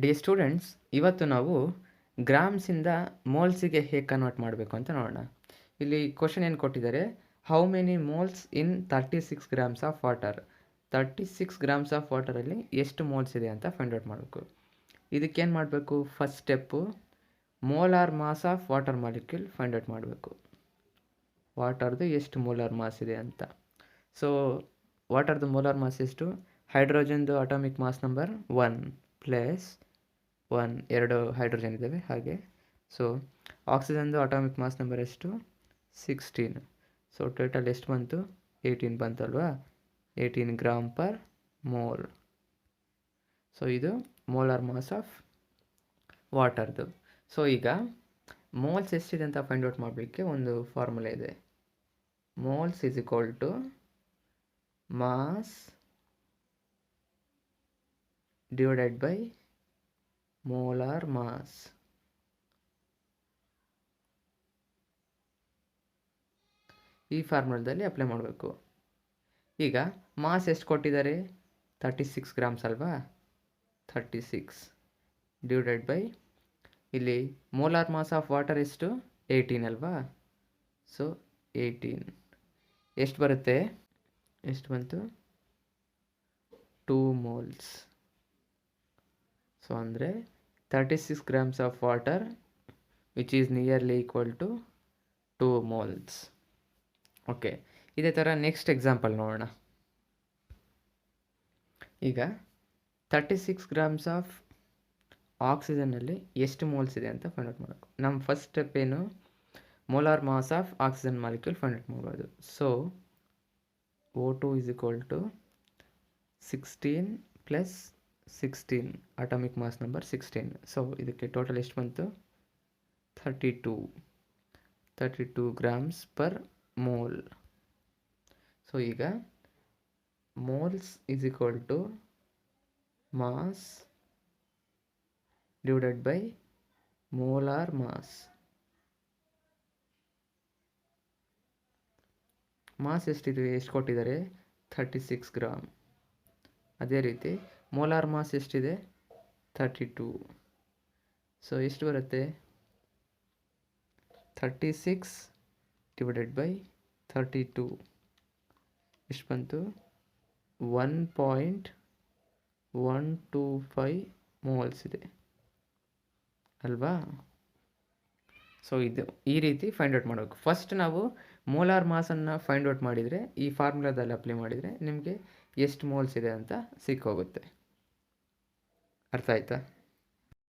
D students, ಇವತ್ತು ನಾವು ಗ್ರಾಮ್ಸಿಂದ ಮೋಲ್ಸಿಗೆ ಹೇಗೆ ಕನ್ವರ್ಟ್ ಮಾಡಬೇಕು ಅಂತ ನೋಡೋಣ. ಇಲ್ಲಿ ಕ್ವಶನ್ ಏನು ಕೊಟ್ಟಿದ್ದಾರೆ, how many moles in 36 grams of water. 36 grams of ವಾಟರಲ್ಲಿ ಎಷ್ಟು ಮೋಲ್ಸ್ ಇದೆ ಅಂತ ಫೈಂಡ್ ಔಟ್ ಮಾಡಬೇಕು. ಇದಕ್ಕೇನು ಮಾಡಬೇಕು, first step molar mass of water molecule find out ಮಾಡಬೇಕು. ವಾಟರ್ದು ಎಷ್ಟು ಮೋಲಾರ್ ಮಾಸ್ ಇದೆ ಅಂತ. ಸೊ ವಾಟರ್ದು ಮೋಲಾರ್ ಮಾಸ್ ಎಷ್ಟು, ಹೈಡ್ರೋಜನ್ದು atomic mass number 1 plus 1, 2 hydrogen ಇದ್ದಾವೆ ಹಾಗೆ. ಸೊ ಆಕ್ಸಿಜನ್ದು ಅಟಾಮಿಕ್ ಮಾಸ್ ನಂಬರ್ ಎಷ್ಟು, 16. ಸೊ ಟೋಟಲ್ ಎಷ್ಟು ಬಂತು, 18 ಬಂತು ಅಲ್ವಾ, 18 ಗ್ರಾಮ್ ಪರ್ ಮೋಲ್. ಸೊ ಇದು ಮೋಲಾರ್ ಮಾಸ್ ಆಫ್ ವಾಟರ್ದು. ಸೊ ಈಗ ಮೋಲ್ಸ್ ಎಷ್ಟಿದೆ ಅಂತ ಫೈಂಡ್ ಔಟ್ ಮಾಡಲಿಕ್ಕೆ ಒಂದು ಫಾರ್ಮುಲಾ ಇದೆ. Moles is equal to mass divided by molar mass. ಈ ಫಾರ್ಮುಲಾದಲ್ಲಿ ಅಪ್ಲೈ ಮಾಡಬೇಕು. ಈಗ ಮಾಸ್ ಎಷ್ಟು ಕೊಟ್ಟಿದ್ದಾರೆ, 36 ಗ್ರಾಮ್ಸ್ ಅಲ್ವಾ, 36 ಡಿವೈಡೆಡ್ ಬೈ ಇಲ್ಲಿ ಮೋಲಾರ್ ಮಾಸ್ ಆಫ್ ವಾಟರ್ ಎಷ್ಟು, 18 ಅಲ್ವಾ. ಸೊ 18 ಎಷ್ಟು ಬರುತ್ತೆ, ಎಷ್ಟು ಬಂತು, 2 ಮೋಲ್ಸ್. ಸೊ ಅಂದರೆ 36 grams of water which is nearly equal to 2 moles. Okay, ಇದೇ ಥರ ನೆಕ್ಸ್ಟ್ ಎಕ್ಸಾಂಪಲ್ ನೋಡೋಣ. ಈಗ 36 ಗ್ರಾಮ್ಸ್ ಆಫ್ ಆಕ್ಸಿಜನ್ನಲ್ಲಿ ಎಷ್ಟು ಮೋಲ್ಸ್ ಇದೆ ಅಂತ ಫೈಂಡ್ ಔಟ್ ಮಾಡಬೇಕು. ನಮ್ಮ ಫಸ್ಟ್ ಸ್ಟೆಪ್ ಏನು, molar mass of oxygen molecule find out ಮಾಡ್ಬೋದು. So O2 is equal to 16 plus 16, atomic mass number 16. So ಇದಕ್ಕೆ ಟೋಟಲ್ ಎಷ್ಟು ಬಂತು, 32 ಗ್ರಾಮ್ಸ್ ಪರ್ ಮೋಲ್. ಸೊ ಈಗ moles is equal to mass divided by molar mass. Mass ಎಷ್ಟಿದೆ, ಎಷ್ಟು ಕೊಟ್ಟಿದ್ದಾರೆ, 36 gram. ಅದೇ ರೀತಿ ಮೋಲಾರ್ ಮಾಸ್ ಎಷ್ಟಿದೆ, 32. ಸೊ ಎಷ್ಟು ಬರುತ್ತೆ, 36 ಡಿವೈಡೆಡ್ ಬೈ 32 ಎಷ್ಟು ಬಂತು, 1.125 ಮೋಲ್ಸ್ ಇದೆ ಅಲ್ವಾ. ಸೊ ಇದು ಈ ರೀತಿ ಫೈಂಡ್ ಔಟ್ ಮಾಡಬೇಕು. ಫಸ್ಟ್ ನಾವು ಮೋಲಾರ್ ಮಾಸನ್ನು ಫೈಂಡ್ ಔಟ್ ಮಾಡಿದರೆ, ಈ ಫಾರ್ಮುಲಾದಲ್ಲಿ ಅಪ್ಲೈ ಮಾಡಿದರೆ ನಿಮಗೆ ಎಷ್ಟು ಮೋಲ್ಸ್ ಇದೆ ಅಂತ ಸಿಕ್ಕೋಗುತ್ತೆ. ಅರ್ಥ ಆಯ್ತಾ?